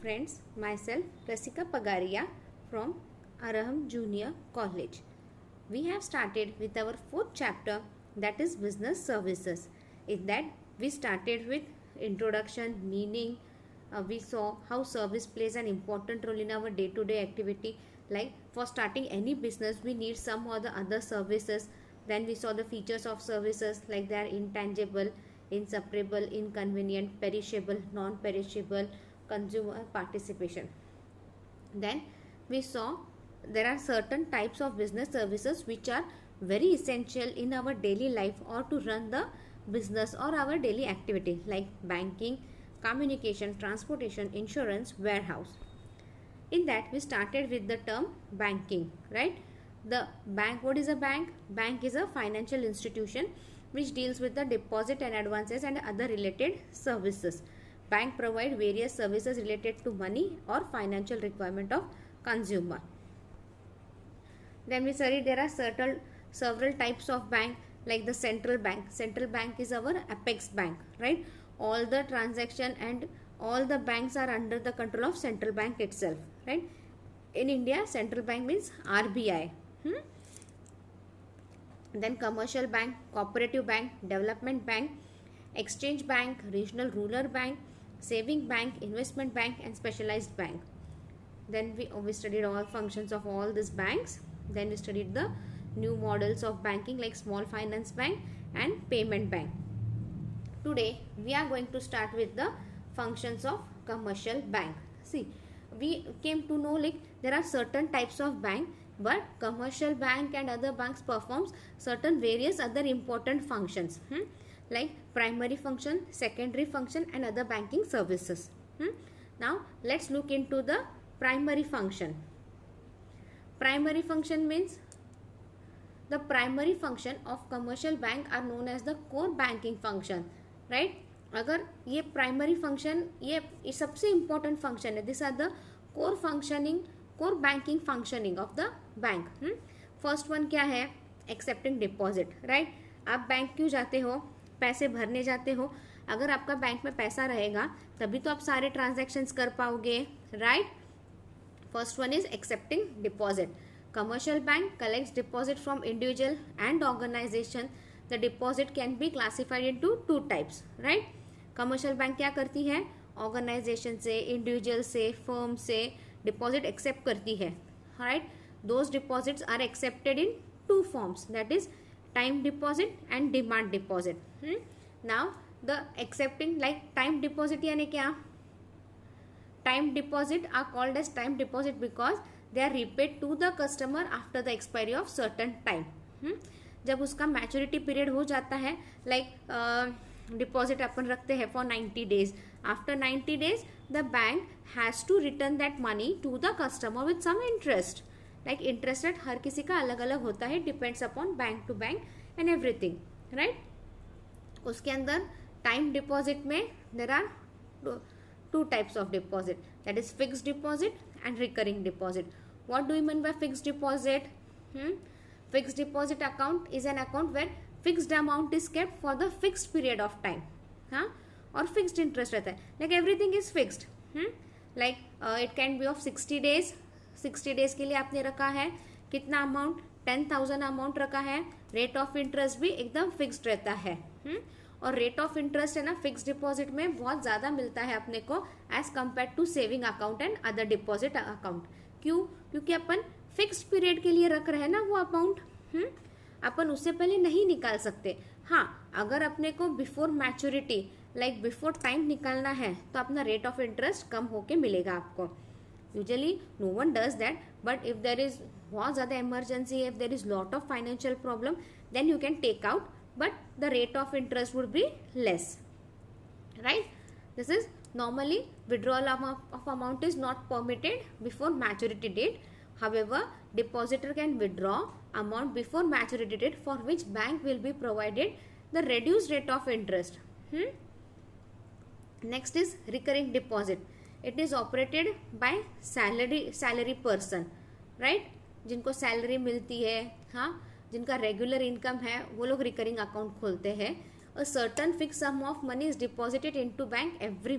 friends, myself Rasika Pagaria from Araham Junior College. We have started with our fourth chapter, that is business services. In that we started with introduction, meaning, we saw how service plays an important role in our day-to-day activity. Like for starting any business we need some or the other services. Then we saw the features of services, like they are intangible, inseparable, inconvenient, perishable, non-perishable, consumer participation. Then we saw there are certain types of business services which are very essential in our daily life or to run the business or our daily activity, like banking, communication, transportation, insurance, warehouse. In that we started with the term banking, right? The bank, what is a bank? Bank is a financial institution which deals with the deposit and advances and other related services. Bank provide various services related to money or financial requirement of consumer. Then we studied there are several types of bank, like the central bank. Central bank is our apex bank, right? All the transaction and all the banks are under the control of central bank itself, right? In India, central bank means RBI. Then commercial bank, cooperative bank, development bank, exchange bank, regional rural bank, saving bank, investment bank, and specialized bank. Then we studied all functions of all these banks. Then we studied the new models of banking, like small finance bank and payment bank. Today we are going to start with the functions of commercial bank. See, we came to know like there are certain types of bank, but commercial bank and other banks performs certain various other important functions, like primary function, secondary function, and other banking services. Now let's look into the primary function. Primary function means the primary function of commercial bank are known as the core banking function, right? अगर ये primary function ये सबसे important function है. This are the core functioning, core banking functioning of the bank. First one क्या है? Accepting deposit, right? आप bank क्यों जाते हो? पैसे भरने जाते हो. अगर आपका बैंक में पैसा रहेगा तभी तो आप सारे ट्रांजैक्शंस कर पाओगे, right? First one is accepting deposit. Commercial bank collects deposit from individual and organization. The deposit can be classified into two types, right? Commercial bank क्या करती है? Organization से, individual से, firm से deposit accept करती है, right? Those deposits are accepted in two forms, that is time deposit and demand deposit. Now the accepting, like time deposit यानी क्या? Time deposit are called as time deposit because they are repaid to the customer after the expiry of certain time. जब उसका maturity period हो जाता है, like deposit अपन रखते हैं for 90 days. After 90 days the bank has to return that money to the customer with some interest. Like interest rate हर किसी का अलग अलग होता है, depends upon bank to bank and everything, right? उसके अंदर टाइम डिपॉजिट में there are two types of deposit, that is fixed deposit and recurring deposit. What do you mean by fixed deposit? Fixed deposit account is an account where fixed amount is kept for the fixed period of time, और fixed interest रहता है. Like everything is fixed. Like it can be of 60 days. 60 days के लिए आपने रखा है कितना amount? 10,000 amount रखा है. रेट ऑफ इंटरेस्ट भी एकदम फिक्स्ड रहता है. और रेट ऑफ इंटरेस्ट है ना फिक्स डिपॉजिट में बहुत ज़्यादा मिलता है अपने को as compare to saving account and other deposit account. क्यों? क्योंकि अपन फिक्स्ड पीरियड के लिए रख रहे हैं ना वो अमाउंट, अपन उससे पहले नहीं निकाल सकते. हाँ, अगर अपने को before maturity, like before time निकालना है तो अपना रेट ऑफ इंटरेस्ट कम होके मिलेगा आपको. Usually no one does that, but if there is बहुत ज़्यादा emergency, if there is lot of financial problem, then you can take out, but the rate of interest would be less, right? This is normally withdrawal of amount is not permitted before maturity date. However, depositor can withdraw amount before maturity date, for which bank will be provided the reduced rate of interest. Next is recurring deposit. It is operated by salary person, right? जिनको salary मिलती है, हाँ, जिनका regular income है, वो लोग recurring account खोलते हैं. A certain fix sum of money is deposited into bank every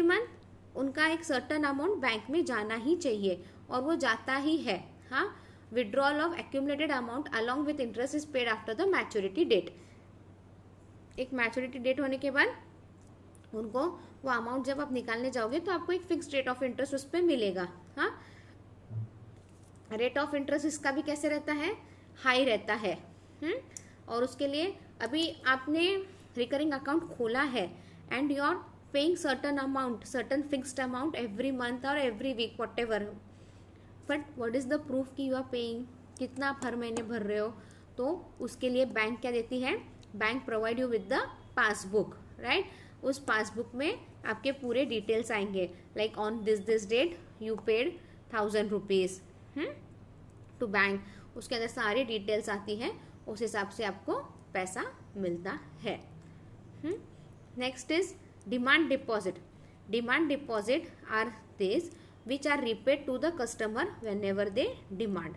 month. उनका एक सर्टन अमाउंट बैंक में जाना ही चाहिए और वो जाता ही है। हाँ, withdrawal of accumulated amount along with interest is paid after the maturity date. एक मैच्योरिटी डेट होने के बाद उनको वो अमाउंट जब आप निकालने जाओगे तो आपको एक फिक्स रेट ऑफ इंटरेस्ट उस पर मिलेगा। हाँ, रेट ऑफ इंटरेस्ट इसका भी कैसे रहता है, हाई रहता है। और उसके लिए अभी आपने रिकरिंग अकाउंट खोला है and you are paying certain amount, certain fixed amount every month और every week whatever, but what is the proof कि यू आर पेइंग, कितना आप हर महीने भर रहे हो। तो उसके लिए बैंक क्या देती है, bank provide you with the passbook, right. उस पासबुक में आपके पूरे डिटेल्स आएंगे, like on this date you paid 1000 rupees to bank, उसके अंदर सारी डिटेल्स आती है, उस हिसाब से आपको पैसा मिलता है। Next is demand deposit. Demand deposit are this which are repaid to the customer whenever they demand.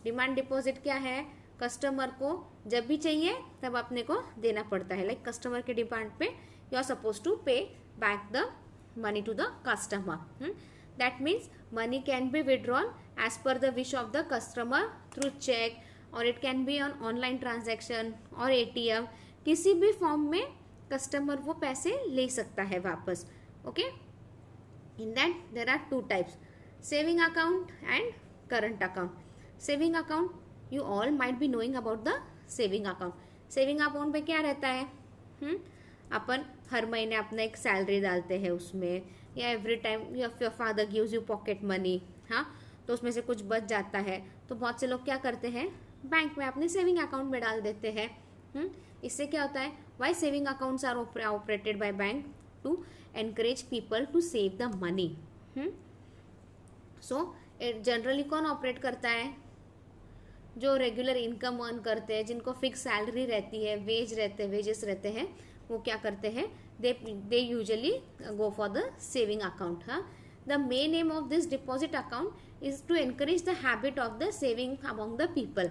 Demand deposit क्या है, कस्टमर को जब भी चाहिए तब अपने को देना पड़ता है, लाइक कस्टमर के डिमांड पे you are suppose to pay back the money to the customer. That means money can be withdrawn as per the wish of the customer through cheque और it can be on online transaction और ATM, किसी भी form में customer वो पैसे ले सकता है वापस। Okay, in that there are 2 types, saving account and current account. Saving account you all might be knowing about the saving account. Saving account में क्या रहता है, अपन हर महीने अपना एक सैलरी डालते हैं उसमें, या every time your father gives you pocket money, हाँ, तो उसमें से कुछ बच जाता है तो बहुत से लोग क्या करते हैं, बैंक में अपने सेविंग अकाउंट में डाल देते हैं। इससे क्या होता है, why saving accounts are operated by bank to encourage people to save the money. So generally कौन ऑपरेट करता है, जो रेगुलर इनकम अर्न करते हैं, जिनको फिक्स सैलरी रहती है, वेजेस रहते हैं, वो क्या करते हैं, they usually go for the saving account. हाँ, the main aim of this deposit account is to encourage the habit of the saving among the people.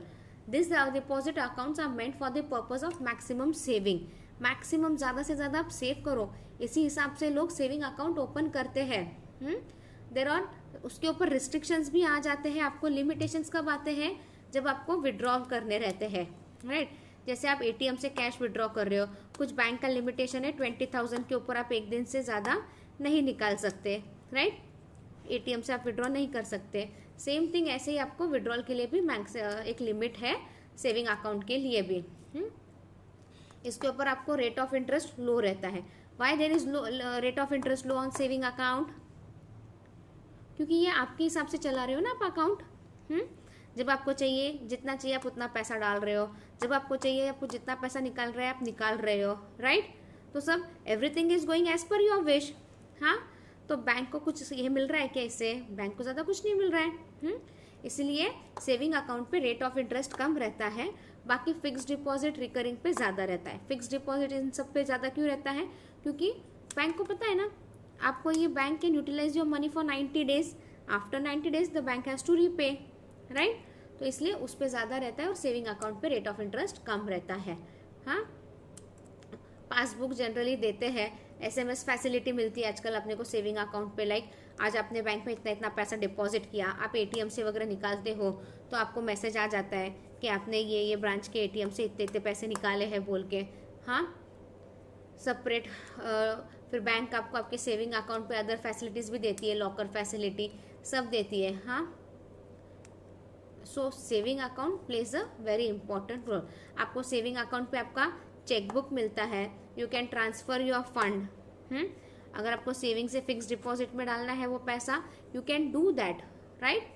This deposit accounts are meant for the purpose of maximum saving. Maximum ज़्यादा से ज़्यादा आप save करो, इसी हिसाब से लोग saving account open करते हैं। देयर आर उसके ऊपर रिस्ट्रिक्शंस भी आ जाते हैं, आपको लिमिटेशंस कब आते हैं, जब आपको विड्रॉल करने रहते हैं, राइट। जैसे आप ATM से कैश विड्रॉ कर रहे हो, कुछ बैंक का लिमिटेशन है 20,000 के ऊपर आप एक दिन से ज़्यादा नहीं निकाल सकते, राइट। ATM से आप विड्रॉ नहीं कर सकते। सेम थिंग ऐसे ही आपको विड्रॉल के लिए भी एक लिमिट है, सेविंग अकाउंट के लिए भी। इसके ऊपर आपको रेट ऑफ इंटरेस्ट लो रहता है। Why there is rate of interest low on saving account, क्योंकि ये आपके हिसाब से चला रहे हो ना आप अकाउंट। जब आपको चाहिए, जितना चाहिए आप उतना पैसा डाल रहे हो, जब आपको चाहिए आपको जितना पैसा निकाल रहे हैं आप निकाल रहे हो, राइट। तो सब everything is going as per your wish. हाँ, तो बैंक को कुछ ये मिल रहा है क्या इससे, बैंक को ज़्यादा कुछ नहीं मिल रहा है। इसलिए सेविंग अकाउंट पे रेट ऑफ इंटरेस्ट कम रहता है, बाकी फिक्स्ड डिपॉजिट रिकरिंग पे ज़्यादा रहता है। फिक्स्ड डिपॉजिट इन सब पे ज़्यादा क्यों रहता है, क्योंकि बैंक को पता है ना आपको ये bank can utilise your money for 90 days, after 90 days the bank has to repay, right. तो इसलिए उस पर ज़्यादा रहता है और सेविंग अकाउंट पे रेट ऑफ इंटरेस्ट कम रहता है। हाँ, पासबुक जनरली देते हैं, SMS फैसिलिटी मिलती है आजकल अपने को सेविंग अकाउंट पे, लाइक आज आपने बैंक में इतना इतना पैसा डिपॉजिट किया, आप ATM से वगैरह निकालते हो तो आपको मैसेज आ जाता है कि आपने ये ब्रांच के ATM से इतने इतने पैसे निकाले हैं बोल के। हाँ, सेपरेट फिर बैंक आपको आपके सेविंग अकाउंट पे अदर फैसिलिटीज़ भी देती है, लॉकर फैसिलिटी सब देती है। हाँ, so saving account plays a very important role. आपको सेविंग अकाउंट पे आपका चेकबुक मिलता है, you can transfer your fund. अगर आपको सेविंग से फिक्स डिपॉजिट में डालना है वो पैसा, you can do that, right.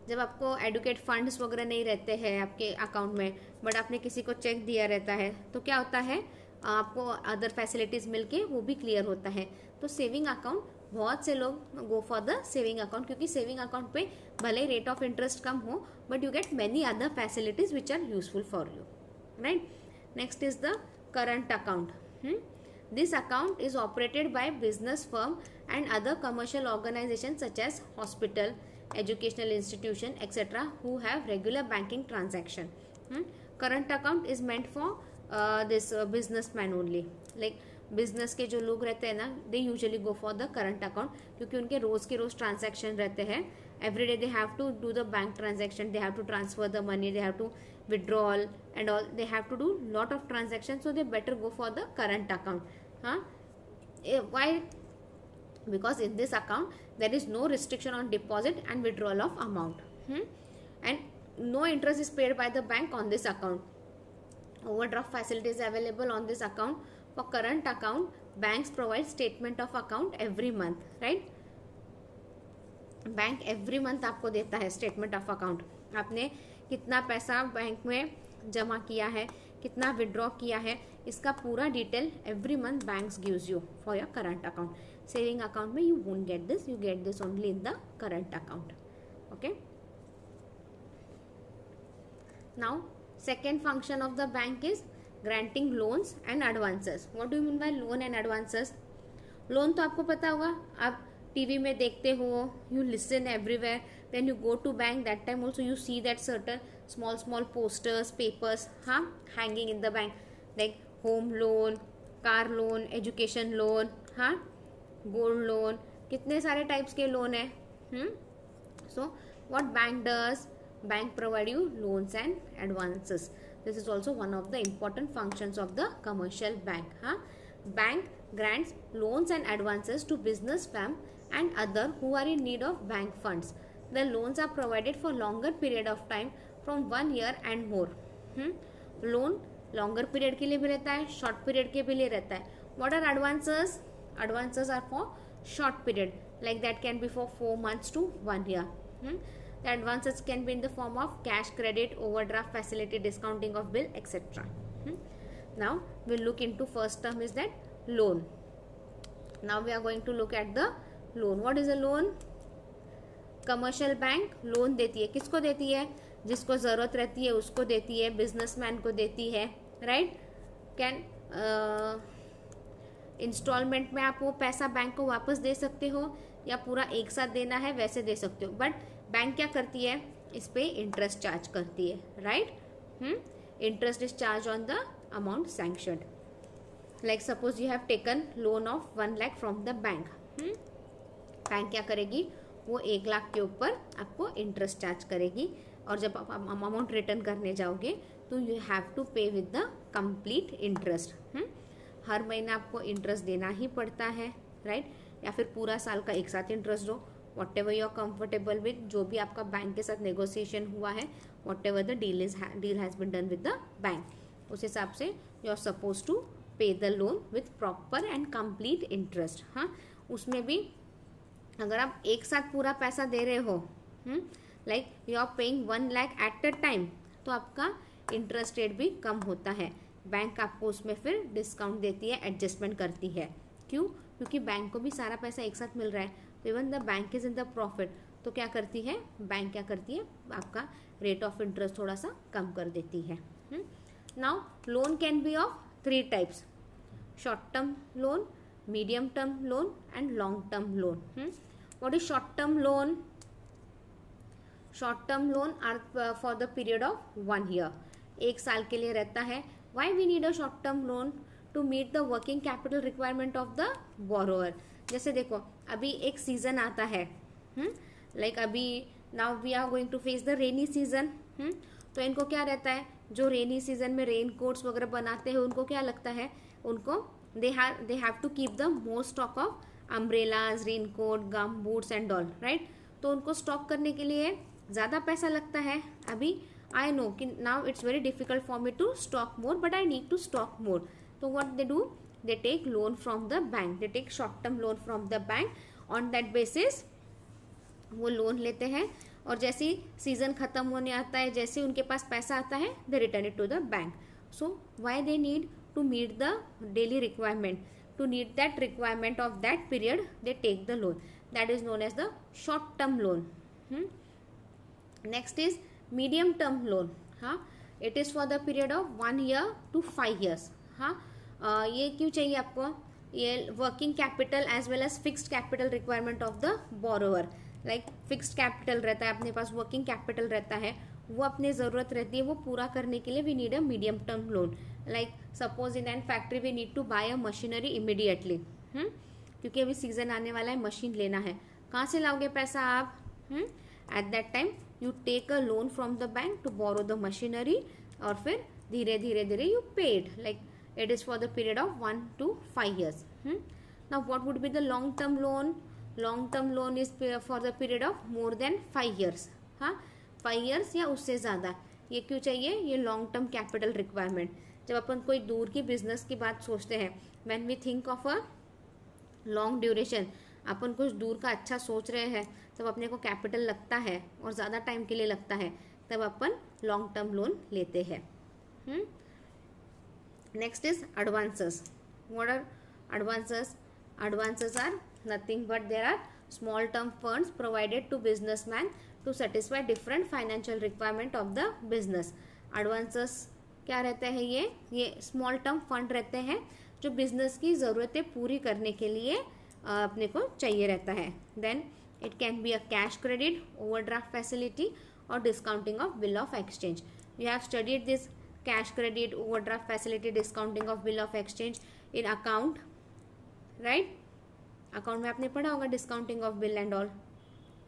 जब आपको एडुकेट फंड्स वगैरह नहीं रहते हैं आपके अकाउंट में, बट आपने किसी को चेक दिया रहता है, तो क्या होता है आपको अदर फैसिलिटीज़ मिलके वो भी क्लियर होता है। तो सेविंग अकाउंट बहुत से लोग go for the saving account, क्योंकि सेविंग अकाउंट पे भले ही रेट ऑफ इंटरेस्ट कम हो, but you get many other facilities which are useful for you, right. Next is the current account. This account is operated by business firm and other commercial organizations such as hospital, educational institution, etc. who have regular banking transaction. Current account is meant for this businessman only. Like business के जो लोग रहते हैं ना, they usually go for the current account, क्योंकि उनके रोज के रोज ट्रांजैक्शन रहते हैं. Every day they have to do the bank transaction, they have to transfer the money, they have to withdrawal and all, they have to do lot of transactions, so they better go for the current account. Why? Because in this account there is no restriction on deposit and withdrawal of amount, and no interest is paid by the bank on this account. Overdraft facilities available on this account. For current account, banks provide statement of account every month, right? Bank every month आपको देता है statement of account. आपने कितना पैसा bank में जमा किया है, कितना विड्रॉ किया है, इसका पूरा detail every month banks gives you for your current account. Saving account में you won't get this, you get this only in the current account. Okay. Now second function of the bank is granting loans and advances. What do you mean by loan and advances? Loan तो आपको पता होगा, आप TV में देखते हो, you listen everywhere, then you go to bank, that time also you see that certain small posters, papers, hanging in the bank, like home loan, car loan, education loan, gold loan, कितने सारे types के loan है. So what bank does? Bank provide you loans and advances. This is also one of the important functions of the commercial bank. Bank grants loans and advances to business firm and other who are in need of bank funds. The loans are provided for longer period of time from 1 year and more. Loan longer period के लिए भी रहता है, short period के भी लिए रहता है. What are advances? Advances are for short period, like that can be for 4 months to 1 year. The advances can be in the form of cash credit, overdraft facility, discounting of bill, etc. Now we'll look into first term is that loan. Now we are going to look at the loan. What is a loan? Commercial bank loan देती है. किसको देती है? जिसको ज़रूरत रहती है उसको देती है, बिजनेसमैन को देती है, राइट? कैन इंस्टॉलमेंट में आप वो पैसा बैंक को वापस दे सकते हो, या पूरा एक साथ देना है वैसे दे सकते हो. बट बैंक क्या करती है? इस पे इंटरेस्ट चार्ज करती है, right? Interest is charge on the amount sanctioned. Like suppose you have taken loan of 1 lakh from the bank. Bank क्या करेगी? वो 1 लाख के ऊपर आपको इंटरेस्ट चार्ज करेगी, और जब आप अमाउंट रिटर्न करने जाओगे तो यू हैव टू पे विद द कंप्लीट इंटरेस्ट. हर महीना आपको इंटरेस्ट देना ही पड़ता है, राइट? या फिर पूरा साल का एक साथ इंटरेस्ट दो, whatever you are comfortable with. जो भी आपका बैंक के साथ नेगोशिएशन हुआ है, whatever the deal has been done with the bank, उस हिसाब से you are suppose to pay the loan with proper and complete interest. उसमें भी अगर आप एक साथ पूरा पैसा दे रहे हो, like you are paying 1 lakh at a time, तो आपका इंटरेस्ट रेट भी कम होता है. बैंक आपको उसमें फिर डिस्काउंट देती है, एडजस्टमेंट करती है. क्यों? क्योंकि बैंक को भी सारा पैसा एक साथ मिल रहा है, तो even the bank is in the profit. तो क्या करती है बैंक? क्या करती है? आपका रेट ऑफ इंटरेस्ट थोड़ा सा कम कर देती है. Now loan can be of 3 types: short term loan, medium term loan and long term loan. What is short term loan? Short term loan are for the period of 1 year. 1 साल के लिए रहता है. Why we need a short term loan? To meet the working capital requirement of the borrower. जैसे देखो अभी एक season आता है, like अभी now we are going to face the rainy season. तो इनको क्या रहता है? जो रेनी सीजन में रेन कोट्स वगैरह बनाते हैं, उनको क्या लगता है? उनको they have to keep the more stock of umbrellas, rain coat, gum boots and all, right? तो उनको स्टॉक करने के लिए ज़्यादा पैसा लगता है. अभी आई नो कि now it's very difficult for me to stock more, but I need to stock more. तो what they do? They take loan from the bank, they take short term loan from the bank. On that basis वो loan लेते हैं, और जैसे ही season खत्म होने आता है, जैसे उनके पास पैसा आता है, they return it to the bank. So why they need? To meet the daily requirement, to meet that requirement of that period, they take the loan. That is known as the short term loan. Next is medium term loan. It is for the period of 1 year to 5 years. ये क्यों चाहिए आपको? ये working capital as well as fixed capital requirement of the borrower. Like fixed capital रहता है अपने पास, working capital रहता है, वो अपनी ज़रूरत रहती है, वो पूरा करने के लिए we need a medium term loan. Like suppose in an factory we need to buy a machinery immediately, क्योंकि अभी सीजन आने वाला है, मशीन लेना है, कहाँ से लाओगे पैसा आप? At that time you take a loan from the bank to borrow the machinery, और फिर धीरे धीरे धीरे you paid, like it is for the period of 1 to 5 years. Now what would be the long term loan? Long term loan is for the period of more than 5 years. हाँ, 5 years या उससे ज़्यादा. ये क्यों चाहिए? ये long term capital requirement. जब अपन कोई दूर की बिजनेस की बात सोचते हैं, when we think of a long duration, अपन कुछ दूर का अच्छा सोच रहे हैं, तब अपने को कैपिटल लगता है और ज़्यादा टाइम के लिए लगता है, तब अपन लॉन्ग टर्म लोन लेते हैं. Next is advances. What are advances? Advances are nothing but there are small term funds provided to businessman to satisfy different financial requirement of the business. Advances क्या रहते हैं? ये small term fund रहते हैं जो business की ज़रूरतें पूरी करने के लिए अपने को चाहिए रहता है. Then it can be a cash credit, overdraft facility or discounting of bill of exchange. We have studied this cash credit, overdraft facility, discounting of bill of exchange in account, right? Account में आपने पढ़ा होगा discounting of bill and all,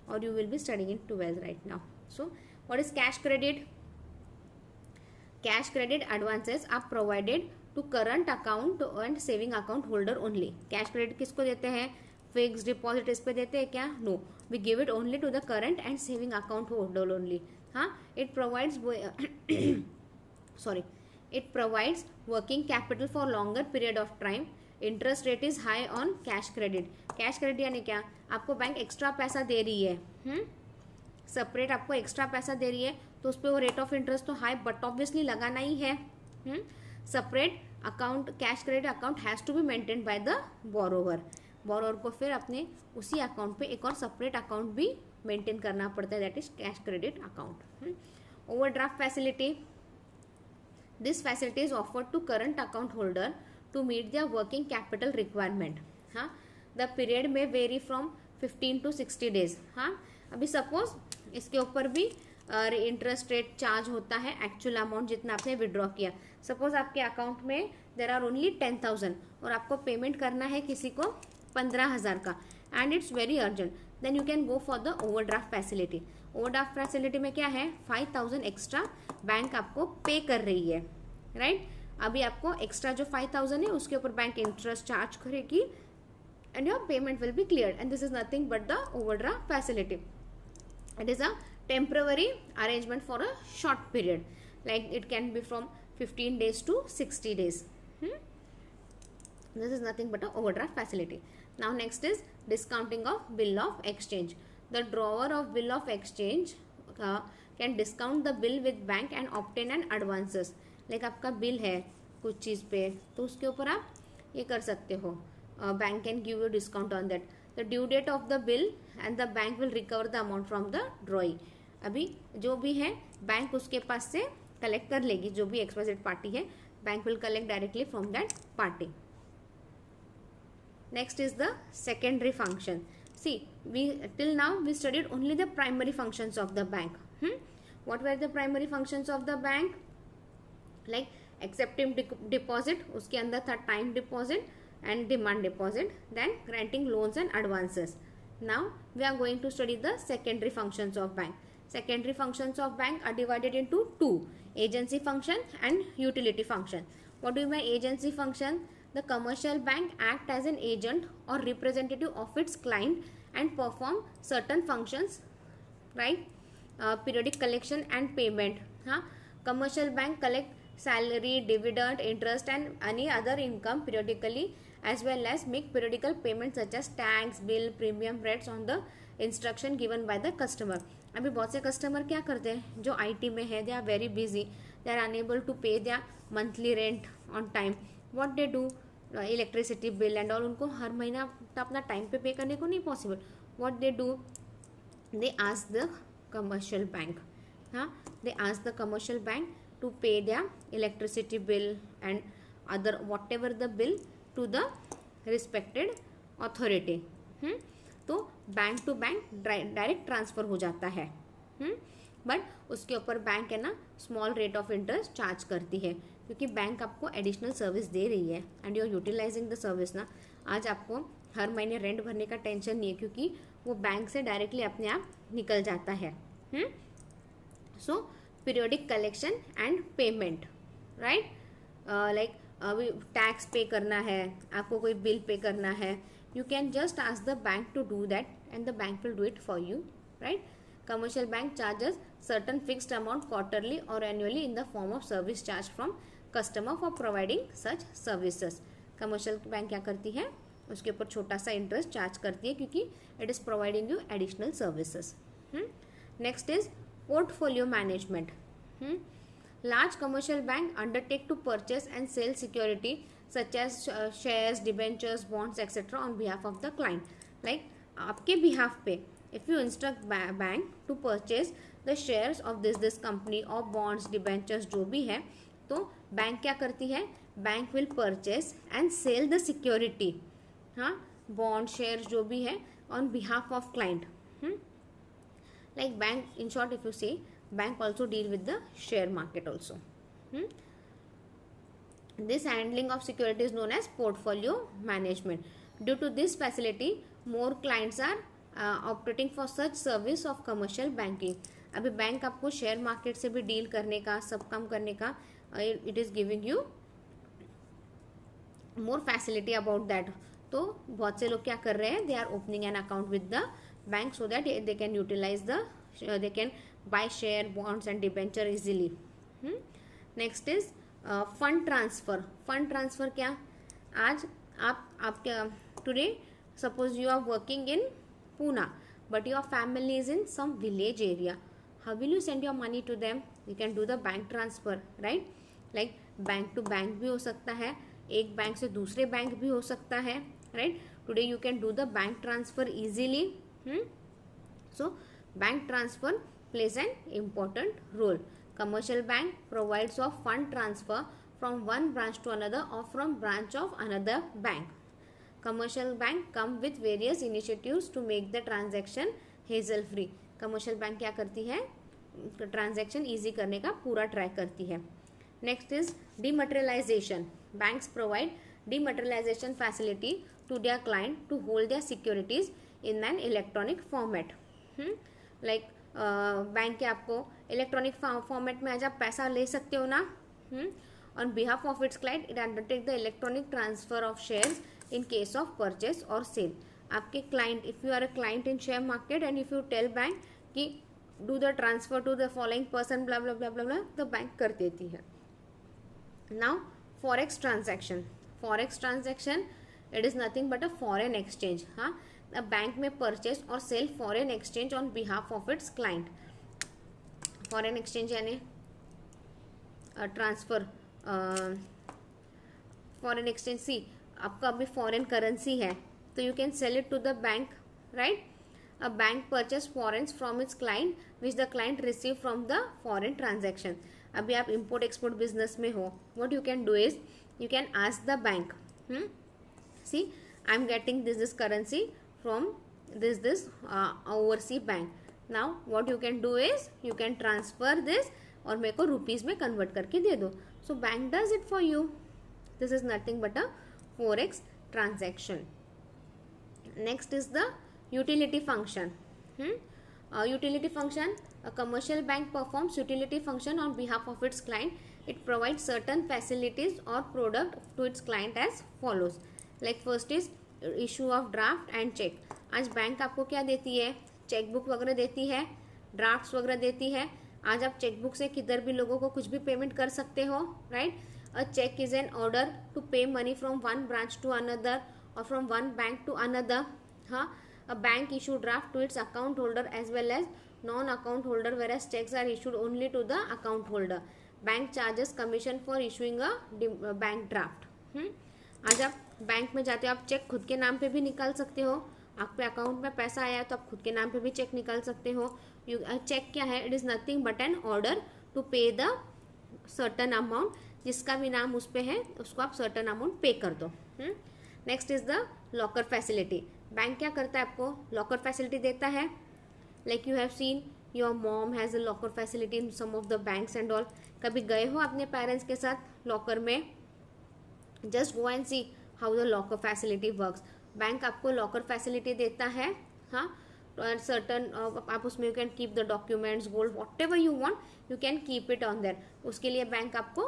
or you will be studying in 12th right now. So what is cash credit? Cash credit advances are provided to current account and saving account holder only. Cash credit किसको देते हैं? Fixed deposit इस पे देते हैं क्या? No, we give it only to the current and saving account holder only. हाँ, it provides it provides working capital for longer period of time. Interest rate is high on cash credit. Cash credit यानी क्या? आपको bank extra पैसा दे रही है, separate आपको extra पैसा दे रही है, तो उस पर वो रेट ऑफ इंटरेस्ट तो हाई बट ऑब्वियसली लगाना ही है. Separate account, cash credit account has to be maintain by the borrower. Borrower को फिर अपने उसी अकाउंट पे एक और सेपरेट अकाउंट भी मेंटेन करना पड़ता है, that is cash credit account. Overdraft facility. This facility is offered to current account holder to meet their working capital requirement. हाँ, the period may vary from 15 to 60 days. हाँ, अभी suppose इसके ऊपर भी इंटरेस्ट रेट चार्ज होता है actual amount जितना आपने विड्रॉ किया. सपोज आपके अकाउंट में देर आर ओनली 10,000 और आपको पेमेंट करना है किसी को 15,000 का, and it's very urgent, then you can go for the overdraft facility. Overdraft facility में क्या है? 5,000 एक्स्ट्रा बैंक आपको पे कर रही है, राइट? अभी आपको एक्स्ट्रा जो 5,000 है उसके ऊपर बैंक इंटरेस्ट चार्ज करेगी and your payment will be clear, and this is nothing but the overdraft facility. It is a temporary arrangement for a short period, like it can B from 15 days to 60 days. This is nothing but a overdraft facility. Now next is discounting of bill of exchange. The drawer of bill of exchange can discount the bill with bank and obtain an advances. Like आपका bill है कुछ चीज़ पे, तो उसके ऊपर आप ये कर सकते हो, bank can give you discount on that. The due date of the bill and the bank will recover the amount from the drawee. अभी जो भी है बैंक उसके पास से कलेक्ट कर लेगी, जो भी एक्सवाइजेड पार्टी है, bank will collect directly from that party. Next is the secondary function. See, till now we studied only the primary functions of the bank. What were the primary functions of the bank? Like accepting deposit, उसके अंदर था time deposit and demand deposit, then granting loans and advances. Now we are going to study the secondary functions of bank. Secondary functions of bank are divided into two: agency function and utility function. What do you mean agency function? The commercial bank act as an agent or representative of its client and perform certain functions, right? Periodic collection and payment. Commercial bank collect salary, dividend, interest and any other income periodically, as well as make periodical payments such as tax, bill, premium rates on the instruction given by the customer. अभी बहुत से customer क्या करते हैं जो IT में है, they are very busy, they are unable to pay their monthly rent on time. What they do, electricity bill and all, उनको हर महीना अपना टाइम पे करने को नहीं possible. What they do, they ask the commercial bank, they ask the commercial bank to pay their electricity bill and other whatever the bill to the respected authority. तो bank to bank direct transfer हो जाता है, but उसके ऊपर bank है ना small rate of interest charge करती है. क्योंकि बैंक आपको एडिशनल सर्विस दे रही है and you are utilising the service ना। आज आपको हर महीने रेंट भरने का टेंशन नहीं है, क्योंकि वो बैंक से डायरेक्टली अपने आप निकल जाता है। So periodic collection and payment, right, like अभी टैक्स पे करना है, आपको कोई बिल पे करना है, you can just ask the bank to do that and the bank will do it for you, right? Commercial bank charges certain fixed amount quarterly or annually in the form of service charge from customer for providing such services. Commercial bank क्या करती है, उसके ऊपर छोटा सा interest charge करती है क्योंकि it is providing you additional services. Next is portfolio management. Large commercial bank undertake to purchase and sell security such as shares, debentures, bonds, etc. on behalf of the client. Like आपके behalf पे, if you instruct bank to purchase the shares of this company or bonds, debentures जो भी है, तो bank क्या करती है, bank will purchase and sell the security, हाँ, bond, shares जो भी है on behalf of client. Like bank, in short, if you say, bank also deal with the share market also. This handling of security is known as portfolio management. Due to this facility, more clients are operating for such service of commercial banking. अभी bank आपको share market से भी deal करने का, सब काम करने का, it is giving you more facility about that. तो बहुत से लोग क्या कर रहे हैं, they are opening an account with the bank so that they can utilise the, they can buy share, bonds and debenture easily. Next is fund transfer. Fund transfer क्या, आज आप क्या, today suppose you are working in Poona but your family is in some village area, how will you send your money to them? You can do the bank transfer, right? Like bank to bank भी हो सकता है, एक bank से दूसरे bank भी हो सकता है, right? Today you can do the bank transfer easily. So bank transfer plays an important role. Commercial bank provides of fund transfer from one branch to another or from branch of another bank. Commercial bank come with various initiatives to make the transaction hassle free. Commercial bank क्या करती है, transaction easy करने का पूरा try करती है. Next is dematerialization. Banks provide dematerialization facility to their client to hold their securities in an electronic format. Like bank के आपको इलेक्ट्रॉनिक फॉर्मेट में आज आप पैसा ले सकते हो ना. On behalf of its client it undertake the electronic transfer of shares in case of purchase or sale. आपके client, if you are a client in share market and if you tell bank कि do the transfer to the following person blah blah blah blah blah, the bank कर देती है. Now forex transaction. Forex transaction, it is nothing but a foreign exchange. हाँ, a bank में purchase और sell foreign exchange on behalf of its client. Foreign exchange यानी transfer, foreign exchange. See, आपका अभी foreign currency है तो you can sell it to the bank, right. A bank purchase foreigns from its client which the client receive from the foreign transaction. अभी आप import export business में हो, what you can do is you can ask the bank, see I am getting this currency from this oversea bank. Now what you can do is you can transfer this और मेरे को rupees में convert करके दे दो. So bank does it for you. This is nothing but a forex transaction. Next is the utility function. Utility function, a commercial bank performs utility function on behalf of its client. It provides certain facilities or product to its client as follows. Like first is issue of draft and check. आज bank आपको क्या देती है, chequebook वगैरह देती है, drafts वगैरह देती है. आज आप चेकबुक से किधर भी लोगों को कुछ भी पेमेंट कर सकते हो, right. A check is an order to pay money from one branch to another or from one bank to another. A bank issue draft to its account holder as well as non-account holder, whereas checks are issued only to the account holder. Bank charges commission for issuing a bank draft. आज आप bank में जाते हो, आप check खुद के नाम पे भी निकाल सकते हो. आपके अकाउंट में पैसा आया तो आप खुद के नाम पे भी चेक निकाल सकते हो. चेक क्या है, it is nothing but an order to pay the certain amount. जिसका भी नाम उस पर है उसको आप सर्टन अमाउंट पे कर दो. Next is the locker facility. Bank क्या करता है, आपको लॉकर फैसिलिटी देता है. Like you have seen your mom has a locker facility in some of the banks and all. कभी गए हो अपने पेरेंट्स के साथ लॉकर में? Just go and see how the locker facility works. Bank आपको लॉकर फैसिलिटी देता है. हाँ, सर्टन आप उसमें you can keep the documents, gold, what ever you want you can keep it on their. उसके लिए बैंक आपको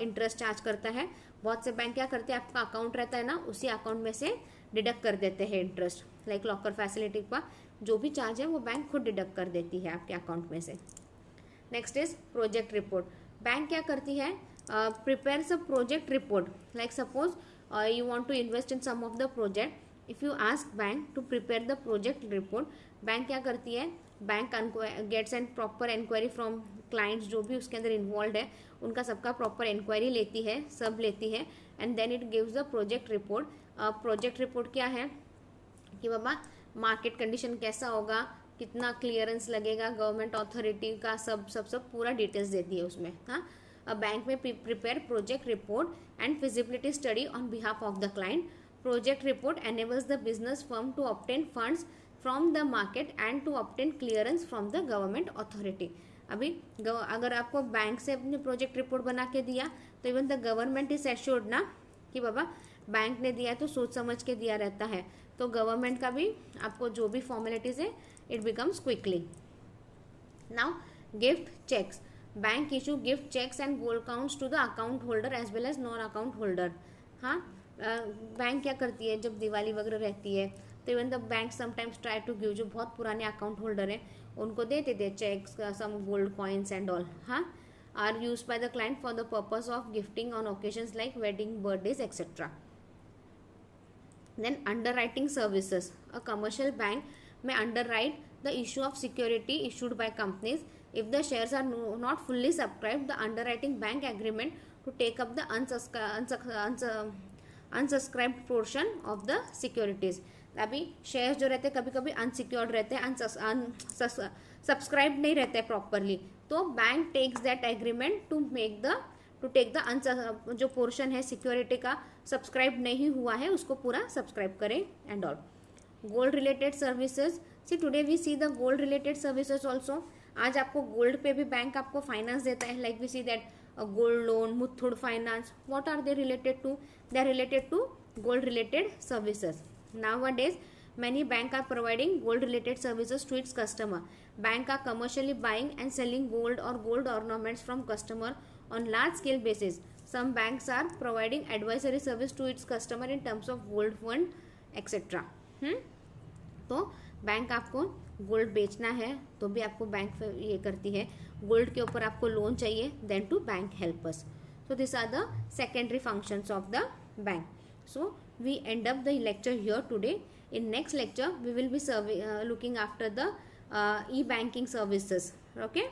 इंटरेस्ट चार्ज करता है. बहुत से बैंक क्या करते हैं, आपका अकाउंट रहता है ना, उसी अकाउंट में से डिडक्ट कर देते हैं इंटरेस्ट. लाइक लॉकर फैसिलिटी का जो भी चार्ज है वो बैंक खुद डिडक्ट कर देती है आपके अकाउंट में से. Next is project report. Bank क्या करती है, prepares a project report. Like suppose you want to invest in some of the project. if you ask bank to prepare the project report, bank क्या करती है, bank gets and proper inquiry from clients जो भी उसके अंदर involve है, उनका सबका प्रॉपर इंक्वायरी लेती है, सब लेती है, and then it gives the project report. Project report क्या है कि बाबा मार्केट कंडीशन कैसा होगा, कितना क्लियरेंस लगेगा, गवर्नमेंट अथॉरिटी का सब पूरा डिटेल्स देती है उसमें. हाँ, बैंक में prepare project report and feasibility study on behalf of the client. Project report enables the business firm to obtain funds from the market and to obtain clearance from the government authority. अभी अगर आपको bank से अपने project report बना के दिया तो even the government is assured ना कि बाबा बैंक ने दिया है तो सोच समझ के दिया रहता है, तो गवर्नमेंट का भी आपको जो भी फॉर्मेलिटीज है it becomes quickly. Now gift cheques. Bank issue gift cheques and gold counts to the account holder as well as non account holder. हाँ, बैंक क्या करती है जब दिवाली वगैरह रहती है तो even the bank sometimes try to give, जो बहुत पुराने अकाउंट होल्डर हैं उनको देते थे cheques, some gold coins and all. हाँ, are use by the client for the purpose of gifting on occasions like wedding, birthdays etcetera. Then underwriting services. A commercial bank में underwrite the issue of security issued by companies. If the shares are not fully subscribe the underwriting bank agreement to take up the unsubscribed portion of the securities. अभी shares जो रहते हैं कभी कभी unsecured रहते हैं, subscribe नहीं रहते प्रॉपरली, तो bank takes that agreement to take the जो पोर्शन है सिक्योरिटी का सब्सक्राइब नहीं हुआ है उसको पूरा सब्सक्राइब करें and all. Gold related services. See today we see the gold related services also. आज आपको गोल्ड पे भी बैंक आपको फाइनेंस देता है. Like we see that gold loan, Muthoot Finance. What are they related to? They are related to gold related services. Nowadays many banks are providing gold related services to its customer. Bank are commercially buying and selling gold or gold ornaments from customer on large scale basis. Some banks are providing advisory service to its customer in terms of gold fund etc. तो bank आपको gold बेचना है तो भी आपको bank ये करती है, गोल्ड के ऊपर आपको लोन चाहिए then to bank help us. So this are the secondary functions of the bank. So we end up the lecture here today. In next lecture we will be looking after the e banking services. Okay.